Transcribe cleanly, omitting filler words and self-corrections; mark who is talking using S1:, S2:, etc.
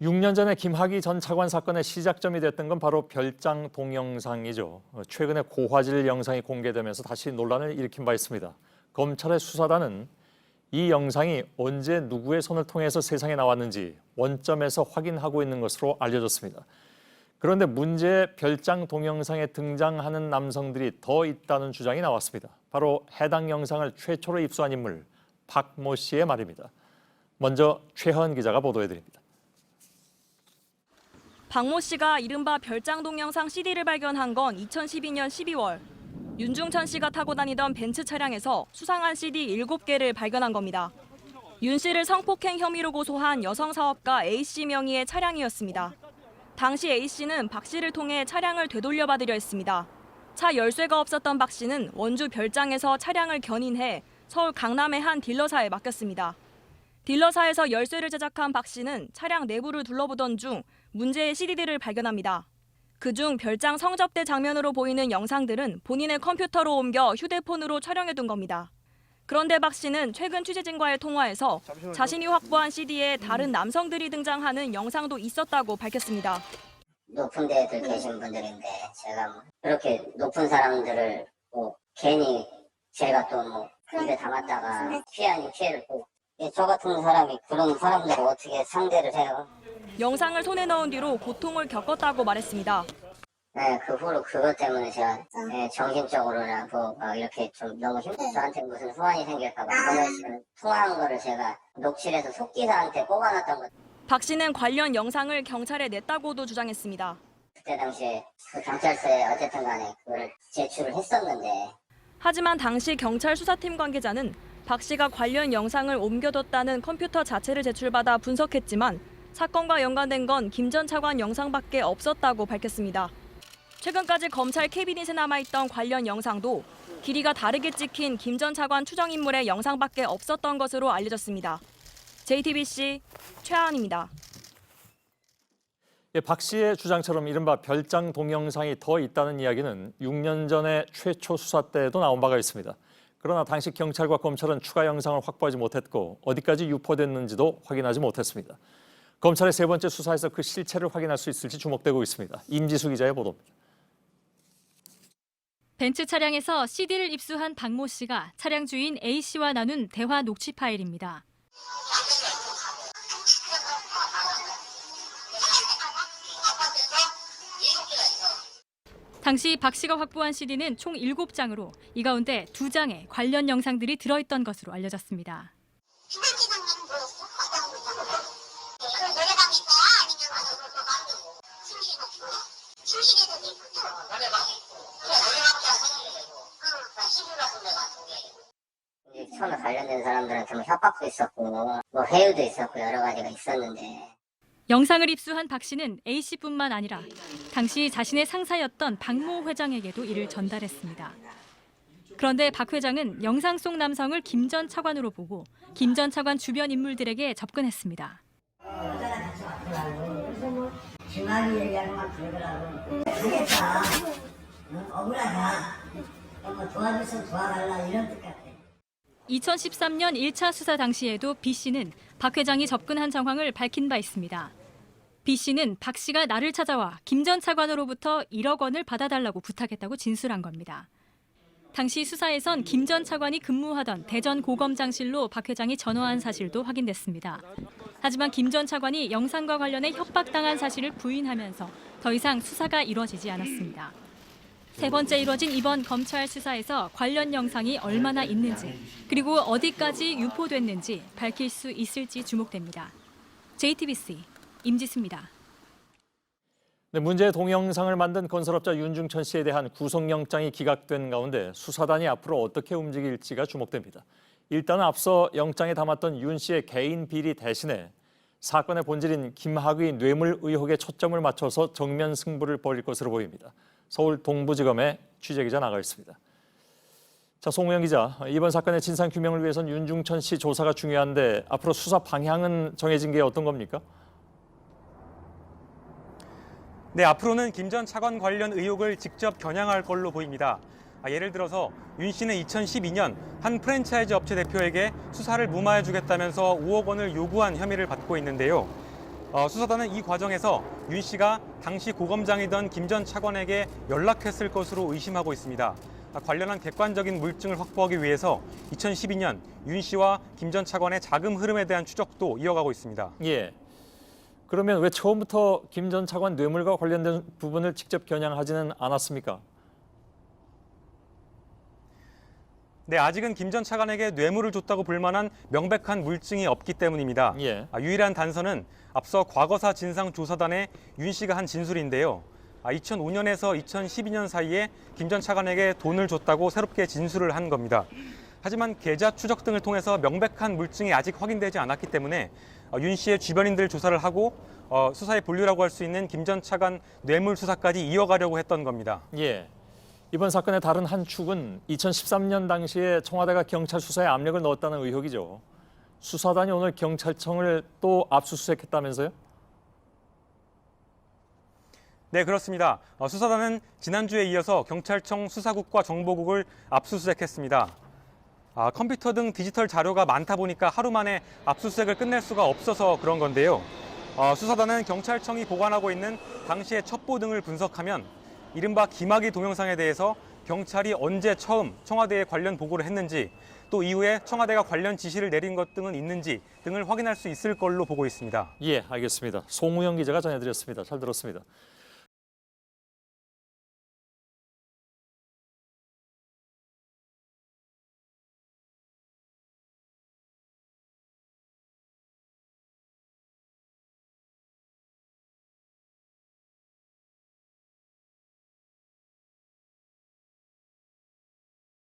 S1: 6년 전에 김학의 전 차관 사건의 시작점이 됐던 건 바로 별장 동영상이죠. 최근에 고화질 영상이 공개되면서 다시 논란을 일으킨 바 있습니다. 검찰의 수사단은 이 영상이 언제 누구의 손을 통해서 세상에 나왔는지 원점에서 확인하고 있는 것으로 알려졌습니다. 그런데 문제의 별장 동영상에 등장하는 남성들이 더 있다는 주장이 나왔습니다. 바로 해당 영상을 최초로 입수한 인물 박모 씨의 말입니다. 먼저 최현 기자가 보도해드립니다.
S2: 박모 씨가 이른바 별장 동영상 CD를 발견한 건 2012년 12월. 윤중천 씨가 타고 다니던 벤츠 차량에서 수상한 CD 7개를 발견한 겁니다. 윤 씨를 성폭행 혐의로 고소한 여성 사업가 A 씨 명의의 차량이었습니다. 당시 A 씨는 박 씨를 통해 차량을 되돌려받으려 했습니다. 차 열쇠가 없었던 박 씨는 원주 별장에서 차량을 견인해 서울 강남의 한 딜러사에 맡겼습니다. 딜러사에서 열쇠를 제작한 박 씨는 차량 내부를 둘러보던 중 문제의 CD들을 발견합니다. 그중 별장 성접대 장면으로 보이는 영상들은 본인의 컴퓨터로 옮겨 휴대폰으로 촬영해둔 겁니다. 그런데 박 씨는 최근 취재진과의 통화에서 자신이 확보한 CD에 다른 남성들이 등장하는 영상도 있었다고 밝혔습니다.
S3: 높은 데들 계신 분들인데 제가 뭐 그렇게 높은 사람들을 뭐 괜히 제가 또 뭐 입에 담았다가 피해를 보고 저 같은 사람이 그런 사람들을 어떻게 상대를 해요?
S2: 영상을 손에 넣은 뒤로 고통을 겪었다고 말했습니다.
S3: 네, 그 후로 그것 때문에 제가 정신적으로나 막 이렇게 좀 너무 저한테 무슨 후환이 생길까 봐 그런 식으로 통화한 거를 제가 녹취해서 속기사한테 뽑아놨던 거.
S2: 박 씨는 관련 영상을 경찰에 냈다고도 주장했습니다.
S3: 그때 당시에 그 경찰서에 어쨌든 간에 그걸 제출을 했었는데.
S2: 하지만 당시 경찰 수사팀 관계자는 박 씨가 관련 영상을 옮겨뒀다는 컴퓨터 자체를 제출받아 분석했지만 사건과 연관된 건 김 전 차관 영상밖에 없었다고 밝혔습니다. 최근까지 검찰 캐비닛에 남아있던 관련 영상도 길이가 다르게 찍힌 김 전 차관 추정 인물의 영상밖에 없었던 것으로 알려졌습니다. JTBC 최하은입니다.
S1: 박 씨의 주장처럼 이른바 별장 동영상이 더 있다는 이야기는 6년 전에 최초 수사 때에도 나온 바가 있습니다. 그러나 당시 경찰과 검찰은 추가 영상을 확보하지 못했고 어디까지 유포됐는지도 확인하지 못했습니다. 검찰의 세 번째 수사에서 그 실체를 확인할 수 있을지 주목되고 있습니다. 임지수 기자의 보도입니다.
S4: 벤츠 차량에서 CD를 입수한 박모 씨가 차량 주인 A 씨와 나눈 대화 녹취 파일입니다. 당시 박 씨가 확보한 CD는 총 7장으로 이 가운데 2장에 관련 영상들이 들어있던 것으로 알려졌습니다.
S3: 처음에 관련된 사람들한테 뭐 협박도 있었고 뭐 회유도 있었고 여러 가지가 있었는데.
S4: 영상을 입수한 박 씨는 A 씨뿐만 아니라 당시 자신의 상사였던 박모 회장에게도 이를 전달했습니다. 그런데 박 회장은 영상 속 남성을 김 전 차관으로 보고 김 전 차관 주변 인물들에게 접근했습니다.
S3: 여자가 같이 왔더라고. 그래서 뭐 심하게 얘기하는 건 그러더라고. 하겠다. 억울하다. 뭐 도와줬으면 도와달라 이런 뜻 같아.
S4: 2013년 1차 수사 당시에도 B 씨는 박 회장이 접근한 정황을 밝힌 바 있습니다. B 씨는 박 씨가 나를 찾아와 김 전 차관으로부터 1억 원을 받아달라고 부탁했다고 진술한 겁니다. 당시 수사에선 김 전 차관이 근무하던 대전 고검장실로 박 회장이 전화한 사실도 확인됐습니다. 하지만 김 전 차관이 영상과 관련해 협박당한 사실을 부인하면서 더 이상 수사가 이뤄지지 않았습니다. 세 번째 이뤄진 이번 검찰 수사에서 관련 영상이 얼마나 있는지 그리고 어디까지 유포됐는지 밝힐 수 있을지 주목됩니다. JTBC 임지수입니다.
S1: 네, 문제의 동영상을 만든 건설업자 윤중천 씨에 대한 구속영장이 기각된 가운데 수사단이 앞으로 어떻게 움직일지가 주목됩니다. 일단 앞서 영장에 담았던 윤 씨의 개인 비리 대신에 사건의 본질인 김학의 뇌물 의혹에 초점을 맞춰서 정면 승부를 벌일 것으로 보입니다. 서울 동부지검에 취재기자 나가 있습니다. 자, 송우영 기자, 이번 사건의 진상 규명을 위해선 윤중천 씨 조사가 중요한데 앞으로 수사 방향은 정해진 게 어떤 겁니까?
S5: 네, 앞으로는 김 전 차관 관련 의혹을 직접 겨냥할 걸로 보입니다. 예를 들어서 윤 씨는 2012년 한 프랜차이즈 업체 대표에게 수사를 무마해주겠다면서 5억 원을 요구한 혐의를 받고 있는데요. 수사단은 이 과정에서 윤 씨가 당시 고검장이던 김 전 차관에게 연락했을 것으로 의심하고 있습니다. 관련한 객관적인 물증을 확보하기 위해서 2012년 윤 씨와 김 전 차관의 자금 흐름에 대한 추적도 이어가고 있습니다.
S1: 예. 그러면 왜 처음부터 김 전 차관 뇌물과 관련된 부분을 직접 겨냥하지는 않았습니까?
S5: 네, 아직은 김 전 차관에게 뇌물을 줬다고 볼 만한 명백한 물증이 없기 때문입니다.
S1: 예.
S5: 유일한 단서는 앞서 과거사 진상조사단의 윤 씨가 한 진술인데요. 2005년에서 2012년 사이에 김 전 차관에게 돈을 줬다고 새롭게 진술을 한 겁니다. 하지만 계좌 추적 등을 통해서 명백한 물증이 아직 확인되지 않았기 때문에 윤 씨의 주변인들 조사를 하고 수사의 본류라고 할 수 있는 김 전 차관 뇌물 수사까지 이어가려고 했던 겁니다.
S1: 예. 이번 사건의 다른 한 축은 2013년 당시에 청와대가 경찰 수사에 압력을 넣었다는 의혹이죠. 수사단이 오늘 경찰청을 또 압수수색했다면서요?
S5: 네, 그렇습니다. 수사단은 지난주에 이어서 경찰청 수사국과 정보국을 압수수색했습니다. 컴퓨터 등 디지털 자료가 많다 보니까 하루 만에 압수수색을 끝낼 수가 없어서 그런 건데요. 수사단은 경찰청이 보관하고 있는 당시의 첩보 등을 분석하면 이른바 김학의 동영상에 대해서 경찰이 언제 처음 청와대에 관련 보고를 했는지 또 이후에 청와대가 관련 지시를 내린 것 등은 있는지 등을 확인할 수 있을 걸로 보고 있습니다.
S1: 예, 알겠습니다. 송우영 기자가 전해드렸습니다. 잘 들었습니다.